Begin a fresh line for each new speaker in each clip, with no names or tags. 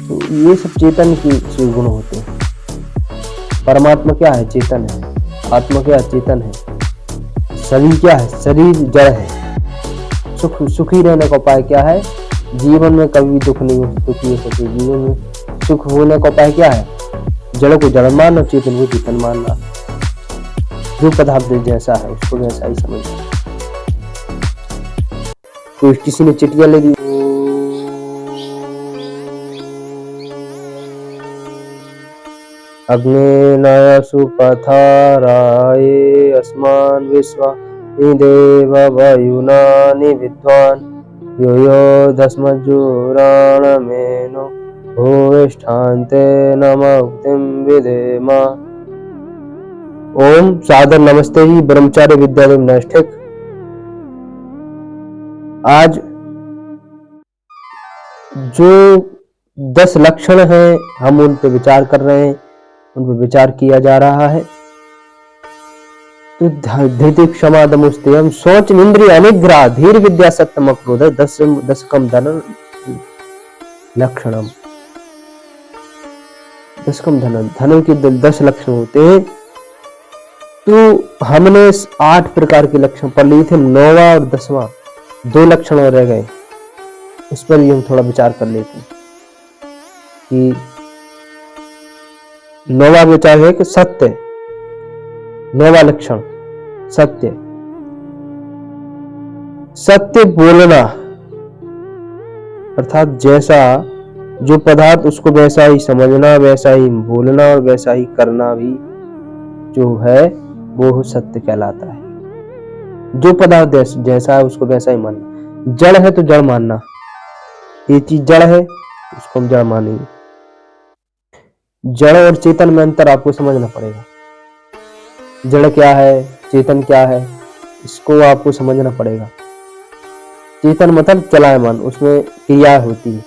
तो ये सब चेतन के गुण होते हैं। परमात्मा क्या है? चेतन है। आत्मा क्या है? चेतन है। शरीर क्या है? शरीर जड़ है। सुखी रहने का उपाय क्या है? जीवन में कभी दुखी हो सके। जीवन में सुख होने का उपाय क्या है? जड़ को जड़ मानना, चेतन को चेतन मानना। जो पदार्थ जैसा है उसको वैसा ही समझना। तो किसी ने चिट्ठियां ले दी। अग्नेन सुपथाराये अस्मान् विश्वा देव वयुनानि विद्वान् यो दस्मज्जुराणमेनो भूयिष्ठान्ते नमोक्तिं विधेम। ओम सादर नमस्ते जी ब्रह्मचार्य विद्यालय नैष्ठिक। आज जो 10 लक्षण हैं हम उन पे विचार कर रहे हैं, उन पे विचार किया जा रहा है। तो धृति क्षमा दमुस्तेयम शौच इंद्रिय अनिग्रह धीर विद्या सत्यम अक्रोध 10 कम धन लक्षणम। 10 कम धन के 10 लक्षण होते हैं। तो हमने 8 प्रकार के लक्षण पढ़ लिए थे। 9वां और 10वां 2 लक्षण और रह गए, उस पर भी हम थोड़ा विचार कर लेते हैं कि 9वां विचार है कि सत्य। 9वां लक्षण सत्य। सत्य बोलना अर्थात जैसा जो पदार्थ उसको वैसा ही समझना, वैसा ही बोलना और वैसा ही करना भी जो है वो सत्य कहलाता है। जो पदार्थ जैसा है उसको वैसा ही मानना। जड़ है तो जड़ मानना, ये चीज जड़ है उसको हम जड़ मानेंगे। जड़ और चेतन में अंतर आपको समझना पड़ेगा। जड़ क्या है, चेतन क्या है, इसको आपको समझना पड़ेगा। चेतन मतलब चलायमान, उसमें क्रिया होती है,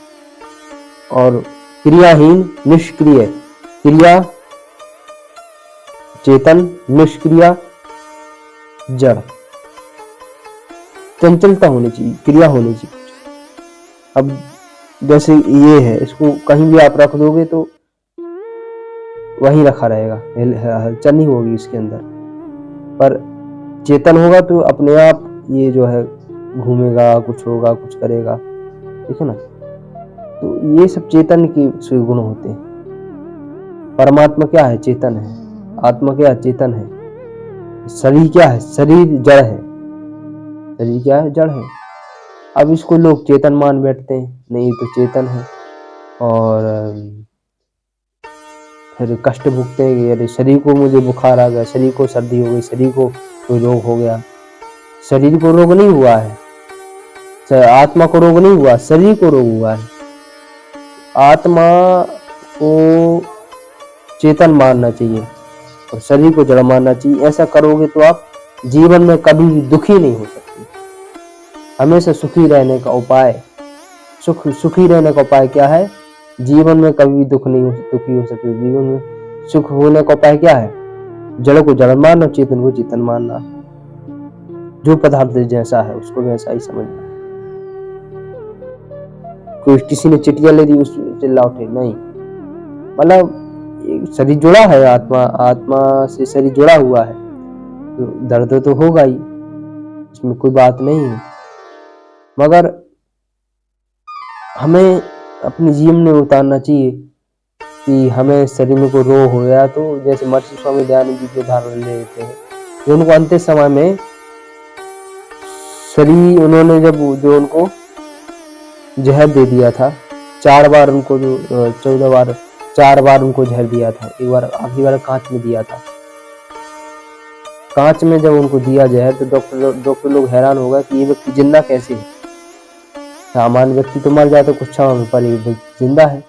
और क्रियाहीन निष्क्रिय। क्रिया चेतन, निष्क्रिया जड़। चंचलता होनी चाहिए, क्रिया होनी चाहिए। अब जैसे ये है, इसको कहीं भी आप रख दोगे तो वहीं रखा रहेगा, हलचल नहीं होगी इसके अंदर। पर चेतन होगा तो अपने आप ये जो है घूमेगा, कुछ होगा, कुछ करेगा, ठीक है ना। तो ये सब चेतन के गुण होते हैं। परमात्मा क्या है? चेतन है। आत्मा क्या है? चेतन है। शरीर क्या है? शरीर जड़ है। शरीर क्या है? जड़ है। अब इसको लोग चेतन मान बैठते हैं, नहीं तो चेतन है, और फिर कष्ट भुगते हैं कि अरे शरीर को मुझे बुखार आ गया, शरीर को सर्दी हो गई, शरीर को कोई रोग हो गया। शरीर को रोग नहीं हुआ है, आत्मा को रोग नहीं हुआ, शरीर को रोग हुआ है। आत्मा को चेतन मानना चाहिए और शरीर को जड़ मानना चाहिए। ऐसा करोगे तो आप जीवन में कभी भी दुखी नहीं हो सकते। हमेशा सुखी रहने का उपाय, सुखी रहने का उपाय क्या है? जीवन में कभी भी दुखी हो सकते। जीवन में सुख होने का उपाय क्या है? जड़ को जड़ मानना, चेतन को चेतन मानना। जो पदार्थ जैसा है उसको वैसा ही समझना। कोई किसी ने चिट्ठियां ले दी, उस चिल्ला उठे नहीं, मतलब शरीर जुड़ा है, आत्मा से शरीर जुड़ा हुआ है, तो दर्द तो होगा ही, इसमें कोई बात नहीं है। मगर हमें अपने जीवन में उतारना चाहिए कि हमें शरीर में कोई रोग हो गया, तो जैसे महर्षि स्वामी दयानंद जी के उदाहरण ले लेते हैं। उनको अंतिम समय में शरीर, उन्होंने जब जो उनको जहर दे दिया था, 4 बार उनको, जो 14 बार 4 बार उनको जहर दिया था। एक बार आखिरी बार कांच में दिया था। कांच में जब उनको दिया जहर तो डॉक्टर लोग हैरान हो गए कि ये व्यक्ति जिंदा कैसे है। सामान्य व्यक्ति तो मर जाता कुछ क्षण में, पर ये जिंदा है।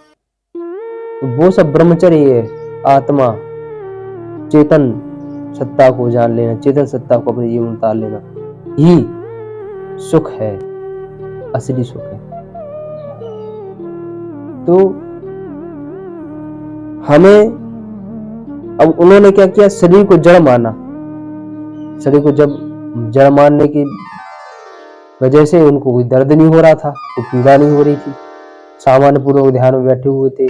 तो वो सब ब्रह्मचर्य है। आत्मा चेतन सत्ता को जान लेना, चेतन सत्ता को अपने जीवन में उतार लेना, ही सुख है, असली सुख है। तो हमें, अब उन्होंने क्या किया? शरीर को जड़ माना। शरीर को जब जड़ मानने की वजह से उनको कोई दर्द नहीं हो रहा था, कोई पीड़ा नहीं हो रही थी। सामान्य पूर्वक ध्यान में बैठे हुए थे।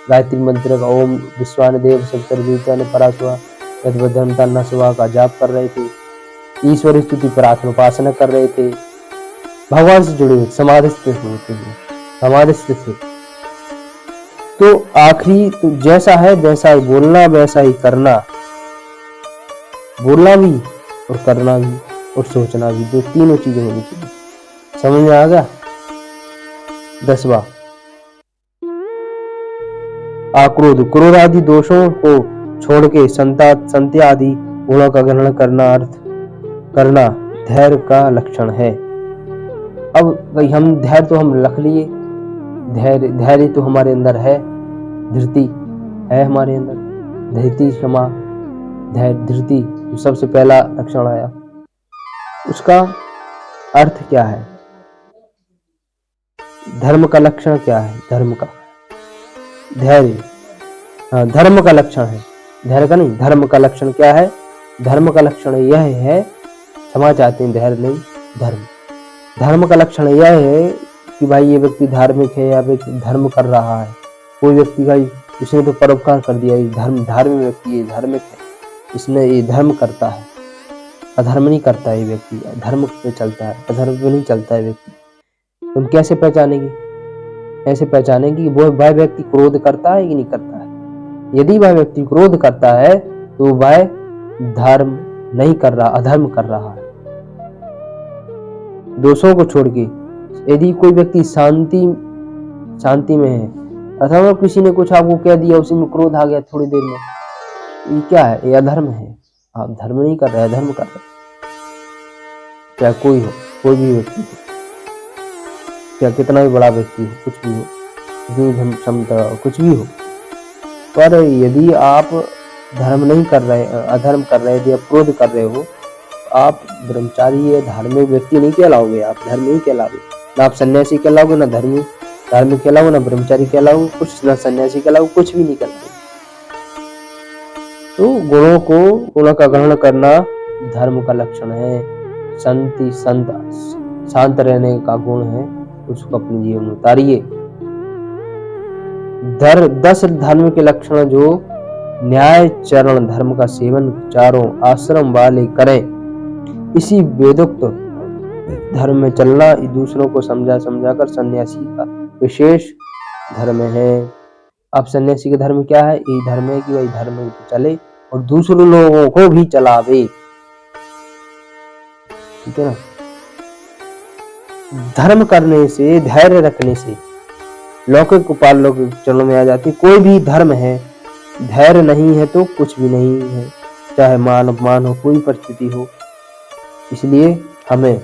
गायत्री मंत्र का ओम विश्वानदेव सप्तर्जुतान परास्वा यद्वधन तन्ना सुवा का जाप कर रहे थे। ईश्वर स्तुति प्रार्थना उपासना कर रहे थे। भगवान से जुड़े हुए समाधिस्थ होते हुए समाधिस्थ थे। तो आखिरी तो जैसा है वैसा ही बोलना, वैसा ही करना, बोलना भी और करना भी और सोचना भी, दो तीनों चीजें होनी चाहिए। समझ में आ गया? 10वां आक्रोध, क्रोध आदि दोषों को छोड़ के संत्या आदि गुणों का ग्रहण करना, अर्थ करना धैर्य का लक्षण है। अब भाई हम धैर्य तो हम रख लिए, धैर्य तो हमारे अंदर है, धृति है हमारे अंदर, धृति क्षमा धैर्य धृति जो सबसे पहला लक्षण आया, उसका अर्थ क्या है? धर्म का लक्षण क्या है? धर्म का धैर्य, हाँ धर्म का लक्षण है, धैर्य का नहीं। धर्म का लक्षण क्या है? धर्म का लक्षण यह है, क्षमा चाहते हैं, धैर्य नहीं, धर्म। धर्म का लक्षण यह है कि भाई ये व्यक्ति धार्मिक है या व्यक्ति धर्म कर रहा है। कोई व्यक्ति का इसने तो परोपकार कर दिया, ये धार्मिक व्यक्ति, ये धार्मिक है, इसने ये धर्म करता है, अधर्म नहीं करता है ये व्यक्ति, धर्म पे चलता है, अधर्म पे नहीं चलता है व्यक्ति। तुम कैसे पहचानेंगे? ऐसे पहचानेंगे कि वो वह व्यक्ति क्रोध करता है कि नहीं करता है। यदि वह व्यक्ति क्रोध करता है तो वह धर्म नहीं कर रहा, अधर्म कर रहा है। दोषों को छोड़ के यदि कोई व्यक्ति शांति में है, अथवा किसी ने कुछ आपको कह दिया, उसी में क्रोध आ गया थोड़ी देर में, ये क्या है? ये अधर्म है। आप धर्म नहीं कर रहे, अधर्म कर रहे। चाहे कोई हो, कोई भी व्यक्ति हो, क्या कितना भी बड़ा व्यक्ति हो, कुछ भी हो, कितनी क्षमता कुछ भी हो, पर यदि आप धर्म नहीं कर रहे, अधर्म कर रहे, यदि आप क्रोध कर रहे हो, आप ब्रह्मचारी या धार्मिक व्यक्ति नहीं कहलाओगे, आप धर्म नहीं कहलाओगे। ना आप सन्यासी कहलाओगे, ना धार्मिक कहलाओगे, ना ब्रह्मचारी कहलाओगे, कुछ ना सन्यासी कहलाओगे, कुछ भी नहीं करते। तो गुणों का ग्रहण करना धर्म का लक्षण है। शांत रहने का गुण है, उसको अपने जीवन में उतारिए। 10 धर्म के लक्षण जो न्याय चरण धर्म का सेवन चारों आश्रम वाले करें, इसी वेदोक्त धर्म में चलना दूसरों को समझाकर सन्यासी का विशेष धर्म है। अब सन्यासी का धर्म क्या है? यही धर्म है कि वही धर्म में चले और दूसरों लोगों को भी चलावे, ठीक है ना। धर्म करने से, धैर्य रखने से लौकिक उपालौकिक चरणों में आ जाती। कोई भी धर्म है, धैर्य नहीं है तो कुछ भी नहीं है, चाहे मान अपमान हो, कोई परिस्थिति हो। इसलिए हमें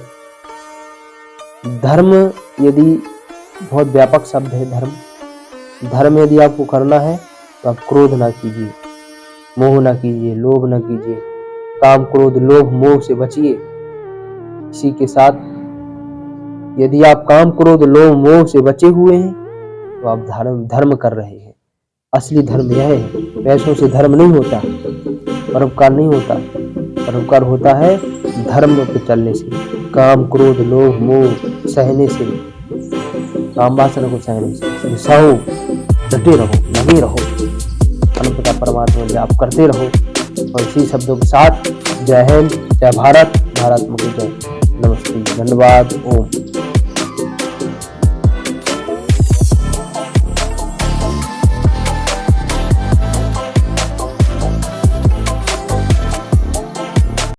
धर्म, यदि बहुत व्यापक शब्द है धर्म यदि आपको करना है तो आप क्रोध ना कीजिए, मोह ना कीजिए, लोभ ना कीजिए, काम क्रोध लोभ मोह से बचिए। इसी के साथ यदि आप काम क्रोध लोभ मोह से बचे हुए हैं तो आप धर्म कर रहे हैं। असली धर्म यह है। पैसों से धर्म नहीं होता, परोपकार नहीं होता, परोपकार होता है धर्म पे चलने से, काम क्रोध लोभ मोह सहने से, काम वासना को सहने से। सहो, डटे रहो, लगे रहो, अनंत का परमात्मा जाप करते रहो। और इसी शब्दों के साथ जय हिंद, जय भारत, भारत मुझे जय। नमस्ते, धन्यवाद, ओम।